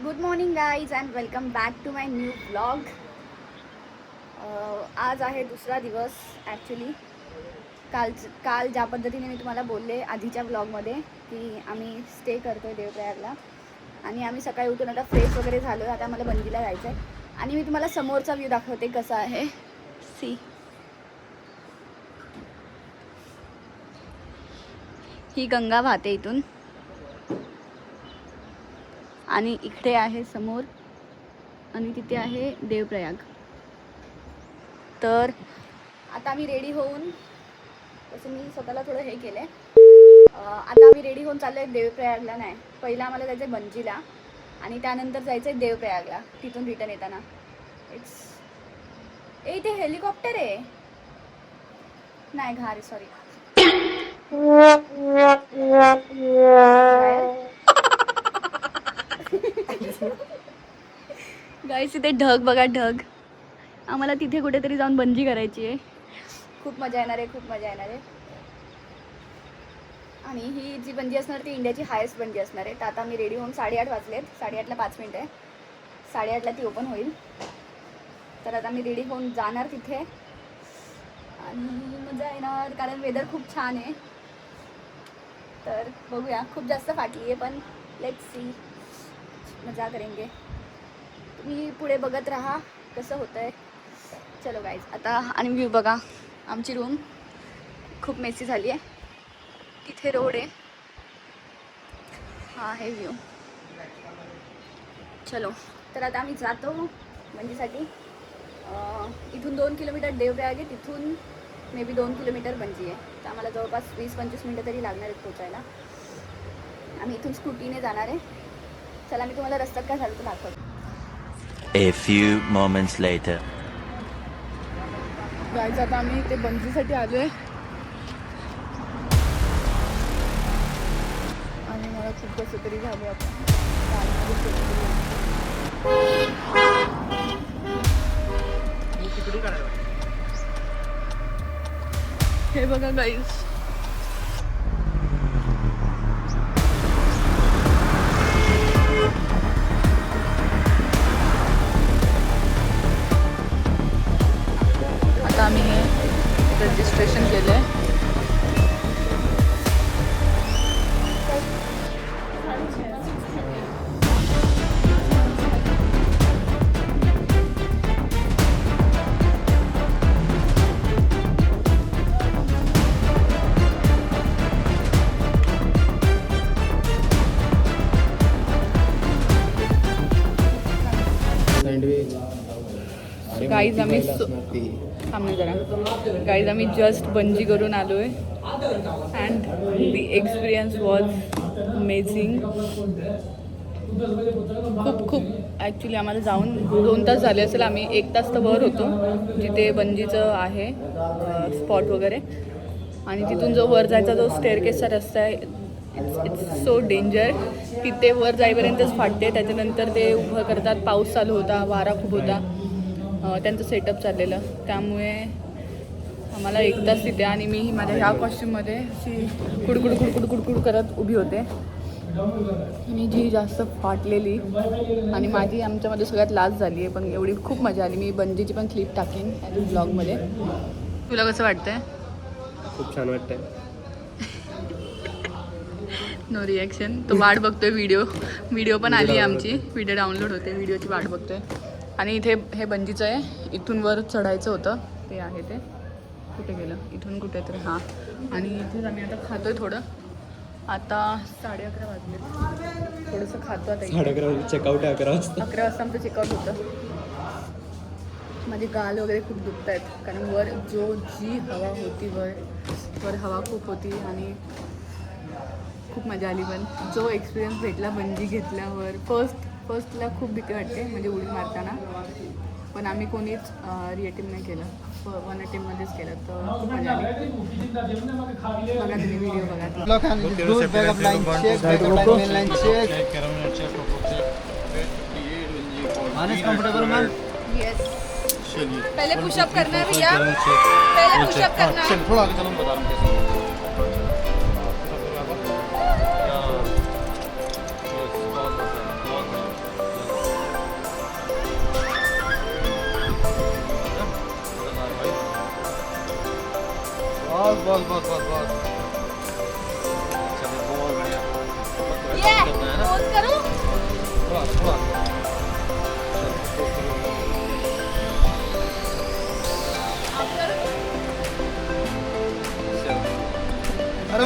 Good morning guys and welcome back to my new blog. आज आहे दुसरा दिवस. ॲक्च्युली काल ज्या पद्धतीने मी तुम्हाला बोलले आधीच्या ब्लॉगमध्ये की आम्ही स्टे करतो आहे देवप्रयागला आणि आम्ही सकाळी उठून आता फ्रेश वगैरे झालो. आता मला बंदीला जायचं आहे आणि मी तुम्हाला समोरचा व्ह्यू दाखवते कसा आहे. सी, ही गंगा वाहते इथून आणि इकडे आहे समोर आणि तिथे आहे देवप्रयाग. तर आता आम्ही रेडी होऊन, तसं मी स्वतःला थोडं हे केलं आहे, आता आम्ही रेडी होऊन चाललो आहे देवप्रयागला. नाही, पहिला आम्हाला जायचं आहे बंजीला आणि त्यानंतर जायचं आहे देवप्रयागला तिथून रिटर्न येताना. इथे हेलिकॉप्टर आहे, नाही घार, सॉरी. गाईस इथे ढग बघा, ढग. आम्हाला तिथे कुठेतरी जाऊन बंजी करायची आहे. खूप मजा येणार आहे, खूप मजा येणार आहे. आणि ही जी बंजी असणार ती इंडियाची हायेस्ट बंजी असणार आहे. तर आता मी रेडी होऊन 8:30 वाजलेत, 8:30ला 5 मिनिट आहे, 8:30ला ती ओपन होईल. तर आता मी रेडी होऊन जाणार तिथे आणि मजा येणार कारण वेदर खूप छान आहे. तर बघूया, खूप जास्त फाटली आहे पण लेट्स सी, मजा करेंगे. तुम्ही पुढे बघत राहा कसं होतं आहे. चलो गाईज, आता आणि व्ह्यू बघा. आमची रूम खूप मेसी झाली आहे. तिथे रोड आहे, हा आहे व्ह्यू. चलो, तर आता आम्ही जातो बंजीसाठी. इथून 2 किलोमीटर देवप्रयाग आहे, तिथून मे बी 2 किलोमीटर बंजी आहे. तर आम्हाला जवळपास 20-25 मिनटं तरी लागणार आहेत पोचायला. आम्ही इथून स्कूटीने जाणार आहे. चला, मी तुम्हाला रस्त्यात काय झालं तर दाखवतो. A few moments later. Guys, आता आम्ही ते बंजीसाठी आलो आहे आणि मला खूप कसं तरी झालं. हे बघा गाईज, आता आम्ही हे रजिस्ट्रेशन केलं आहे. गाईज आम्ही थांबणे जरा. गाईज आम्ही जस्ट बंजी करून आलो आहे and the experience was amazing. खूप ॲक्च्युली आम्हाला जाऊन 2 तास झाले असेल. आम्ही 1 तास तर वर होतो जिथे बंजीचं आहे स्पॉट वगैरे. आणि तिथून जो वर जायचा जो स्टेअरकेसचा रस्ता आहे, इट्स सो डेंजर. तिथे वर जाईपर्यंतच फाटते, त्याच्यानंतर ते उभं करतात. पाऊस चालू होता, वारा खूप होता, त्यांचं सेटअप चाललेलं, त्यामुळे आम्हाला 1 तास तिथे. आणि मी माझ्या ह्या कॉस्ट्यूममध्ये अशी कुडकुड करत उभी होते आणि जी जास्त फाटलेली. आणि माझी आमच्यामध्ये सगळ्यात लास्ट झाली आहे, पण एवढी खूप मजा आली. मी बंजीची पण क्लिप टाकीन ब्लॉगमध्ये. तुला कसं वाटतंय? खूप छान वाटतंय. No reaction. तो वाट बघतोय. व्हिडिओ पण आली आहे आमची, व्हिडिओ डाउनलोड होते, व्हिडिओची वाट बघतोय. आणि इथे हे बंजीचं आहे, इथून वर चढायचं होतं, ते आहे ते. कुठे गेलं? इथून कुठे तर, हां. आणि इथेच आम्ही आता खातोय थोडं. आता 11:30 वाजले, थोडंसं खातो आता. 11:30 चेकआउट आहे, 11 वाजता. 11 वाजता आमचं चेकआउट होतं. माझे गाल वगैरे खूप दुखत आहेत कारण वर जी हवा होती, वर हवा खूप होती आणि खूप मजा आली. पण जो एक्सपिरियन्स भेटला बंजी घेतल्यावर, फर्स्टला खूप भीती वाटते म्हणजे उडी मारताना, पण आम्ही कोणीच रिएटिव्ह नाही केलं, 1 अटेम्पमध्येच केलं. तर खूप मजा आली. बघा तुम्ही व्हिडिओ बघा. येस, पहले पुशअप करना है भैया, पहले पुशअप करना है. बस बस बस बस बस चलो बहुत बढ़िया ये पोज करूं? थोड़ा थोड़ा अरे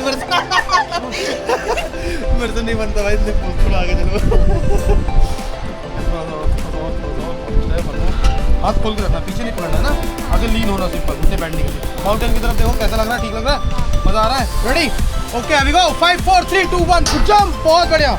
मेरे से नहीं बनता भाई थोड़ा आगे चलो हाथ खोल के रखना पीछे नहीं पकड़ना ना आगे लीन होना सिंपल उसे बैंडिंग के माउंटेन की तरफ देखो कैसा लग रहा है ठीक लग रहा है मजा आ रहा है रेडी ओके अभी गो 5 4 3 2 1 गुड जंप बहुत बढ़िया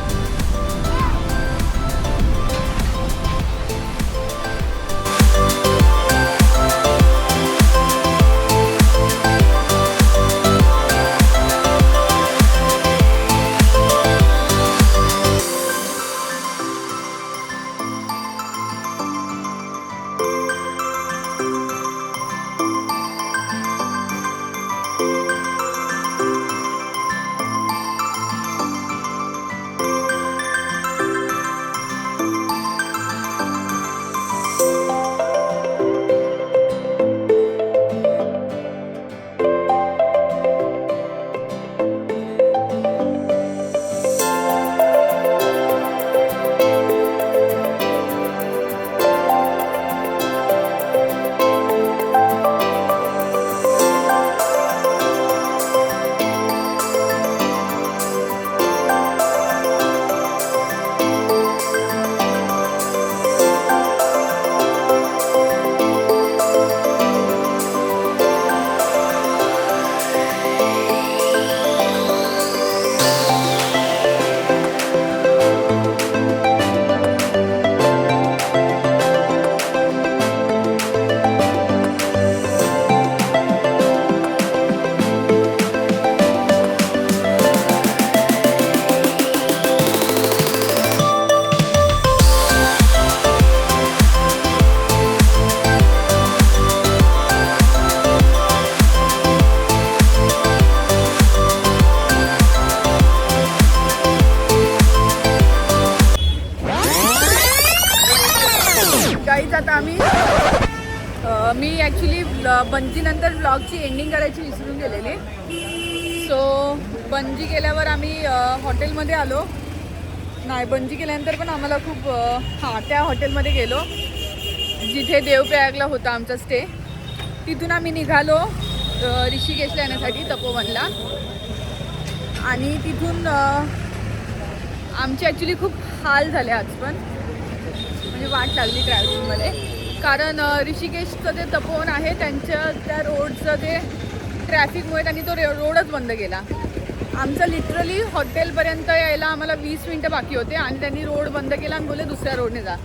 गाईज आता आम्ही मी ॲक्च्युली बंजी नंतर ब्लॉगची एंडिंग करायची विसरून गेलेली सो बंजी केल्यावर आम्ही हॉटेलमध्ये आलो नाही बंजी केल्यानंतर पण आम्हाला खूप हां त्या हॉटेलमध्ये गेलो जिथे देवप्रयागला होता आमचा स्टे तिथून आम्ही निघालो ऋषिकेशला येण्यासाठी तपोवनला आणि तिथून आमचे ॲक्च्युली खूप हाल झाले आज पण म्हणजे वाट लागली ट्रॅव्हलिंगमध्ये कारण ऋषिकेशचं जे तपोवन आहे त्यांच्या त्या रोडचं ते ट्रॅफिकमुळे त्यांनी तो रोडच बंद केला आमचं लिटरली हॉटेलपर्यंत यायला आम्हाला 20 मिनटं बाकी होते आणि त्यांनी रोड बंद केला आणि बोलले दुसऱ्या रोडने जा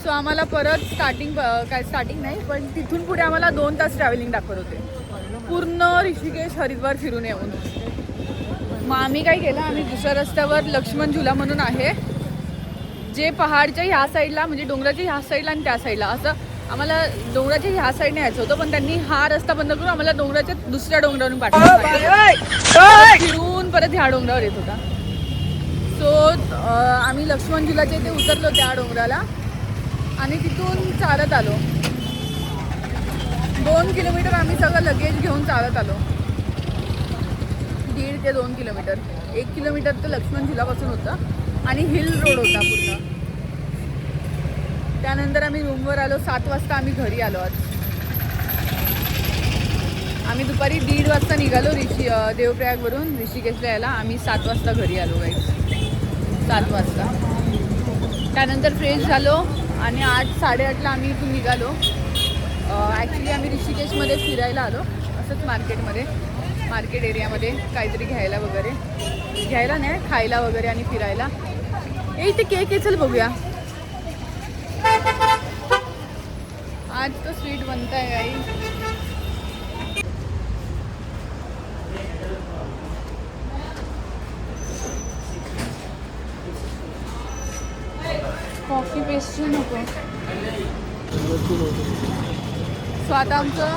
सो आम्हाला परत स्टार्टिंग नाही पण तिथून पुढे आम्हाला 2 तास ट्रॅव्हलिंग दाखवत होते पूर्ण ऋषिकेश हरिद्वार फिरून येऊन मग आम्ही काय केलं आम्ही दुसऱ्या रस्त्यावर लक्ष्मण झुला म्हणून आहे जे पहाडच्या ह्या साईडला म्हणजे डोंगराच्या ह्या साईडला आणि त्या साईडला असं आम्हाला डोंगराच्या ह्या साईडने यायचं होतं पण त्यांनी हा रस्ता बंद करून आम्हाला डोंगराच्या दुसऱ्या डोंगरावरून पाठवलं फिरून परत ह्या डोंगरावर येत होता सो आम्ही लक्ष्मण झुलाच्या इथे उतरलो त्या डोंगराला आणि तिथून चालत आलो 2 किलोमीटर आम्ही सगळं लगेज घेऊन चालत आलो 1.5 ते 2 किलोमीटर 1 किलोमीटर तर लक्ष्मण झुलापासून होतं आणि हिल रोड होता पूर्ण त्यानंतर आम्ही रूमवर आलो 7 वाजता आम्ही घरी आलो आज आम्ही दुपारी 1:30 वाजता निघालो देवप्रयागवरून ऋषिकेशला यायला आम्ही 7 वाजता घरी आलो गाईस 7 वाजता त्यानंतर फ्रेश झालो आणि 8-8:30ला आम्ही इथून निघालो ॲक्च्युली आम्ही ऋषिकेशमध्ये फिरायला आलो असंच मार्केट एरियामध्ये काहीतरी घ्यायला वगैरे घ्यायला नाही खायला वगैरे आणि फिरायला इथे केक आहे चल बघूया आज तो स्वीट बनता है गाई कॉफी पेस्ट्री नको सो आता आमचं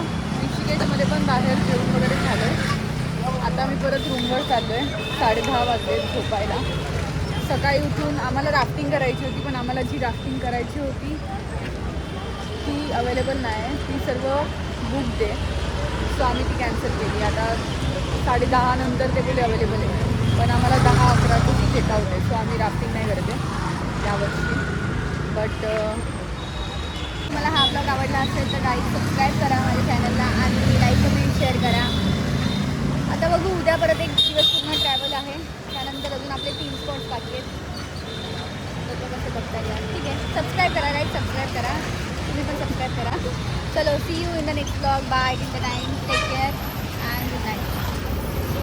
ऋषिकेशमध्ये पण बाहेर जेवण वगैरे झालं आहे आता आम्ही परत रूमवर चाललो आहे 10:30 वाजले झोपायला सकाळी उठून आम्हाला राफ्टिंग करायची होती पण आम्हाला जी राफ्टिंग करायची होती ती अवेलेबल नाही ती सर्व बुक दे सो आम्ही ती कॅन्सल केली. आता 10:30 नंतर ते बोले अवेलेबल आहे, पण आम्हाला 10-11 ची चेकआउट आहे. सो आम्ही राफ्टिंग नाही करते यावर्षी. बट तुम्हाला हा ब्लॉग आवडला असेल तर गाईज सबस्क्राईब करा माझ्या चॅनलला आणि लाईक कमेंट शेअर करा. आता बघू, उद्या परत एक दिवस पूर्ण ट्रॅव्हल आहे, त्यानंतर अजून आपले 3 स्पॉट्स बाकी आहेत. तर कसं बघता घ्या. ठीक आहे, सबस्क्राईब करा गाईज, सबस्क्राईब करा, तुम्ही पण सबस्क्राईब करा. चलो, see you in the next blog. Bye. Till the time, take care.